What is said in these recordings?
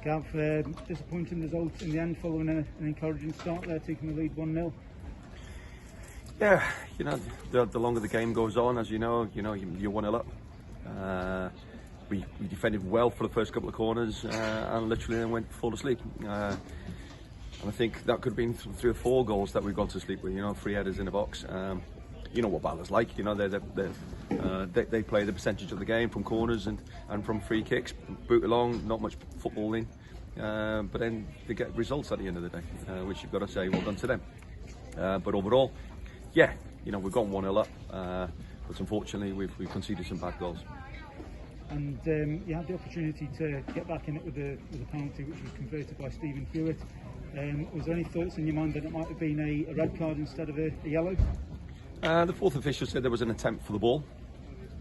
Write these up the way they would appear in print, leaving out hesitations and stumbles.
Gav, disappointing result in the end following an encouraging start there, taking the lead 1-0. Yeah, you know, the longer the game goes on, as you're 1-0 up. We defended well for the first couple of corners and literally then went full asleep. And I think that could have been 3 or 4 goals that we've gone to sleep with. 3 headers in the box. You know what Bala's like. They play the percentage of the game from corners and from free kicks, boot along, not much footballing, but then they get results at the end of the day, which you've got to say well done to them. But overall, yeah, we've gone 1-0 up, but unfortunately we've conceded some bad goals. And you had the opportunity to get back in it with a penalty which was converted by Steven Hewitt. Was there any thoughts in your mind that it might have been a red card instead of a yellow? The fourth official said there was an attempt for the ball.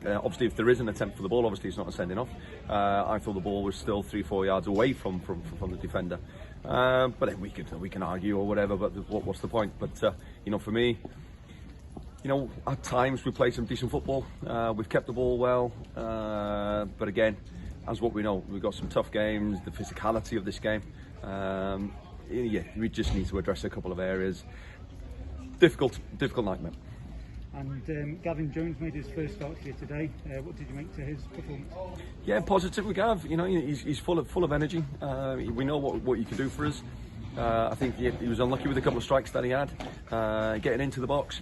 Obviously, if there is an attempt for the ball, obviously it's not a sending off. I thought the ball was still 3-4 yards away from the defender. But then we can argue or whatever. But what's the point? But for me, at times we play some decent football. We've kept the ball well. But again, as what we know, we've got some tough games. The physicality of this game. Yeah, we just need to address a couple of areas. Difficult nightmare. And Gavin Jones made his first start here today. What did you make to his performance? Yeah, positive with Gav. He's full of energy. We know what he can do for us. I think he was unlucky with a couple of strikes that he had, getting into the box.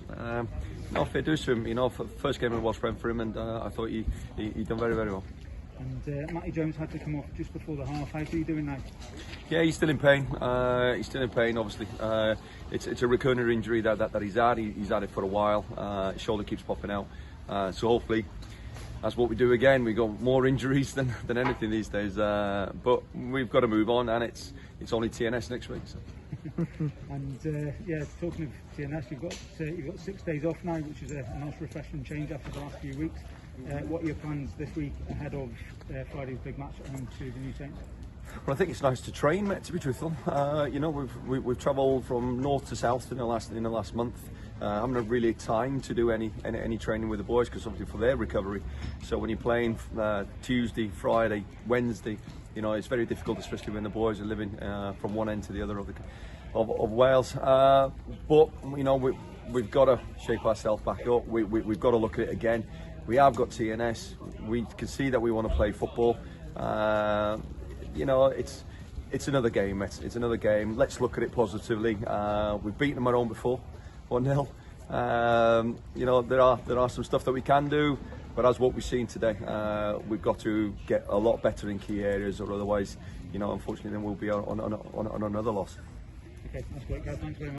Fair dues to him. First game was friend for him, and I thought he done very, very well. And Matty Jones had to come off just before the half. How's he doing now? Yeah, he's still in pain. Obviously. It's a recurrent injury that he's had. He's had it for a while. His shoulder keeps popping out. So hopefully, that's what we do again. We got more injuries than anything these days. But we've got to move on, and it's only TNS next week. So. And talking of TNS, you've got 6 days off now, which is a nice refreshing change after the last few weeks. What are your plans this week ahead of Friday's big match at home to the New Saints? Well, I think it's nice to train, mate, to be truthful. We've travelled from north to south in the last month. I haven't had really time to do any training with the boys because obviously for their recovery. So when you're playing Tuesday, Friday, Wednesday, it's very difficult, especially when the boys are living from one end to the other of Wales. But we've got to shape ourselves back up. We've got to look at it again. We have got TNS. We can see that we want to play football. It's another game, mate. It's another game. Let's look at it positively. We've beaten them at home before, 1-0. There are some stuff that we can do, but as what we've seen today, we've got to get a lot better in key areas, or otherwise, unfortunately, then we'll be on another loss. Okay, that's great, guys. Thanks very much.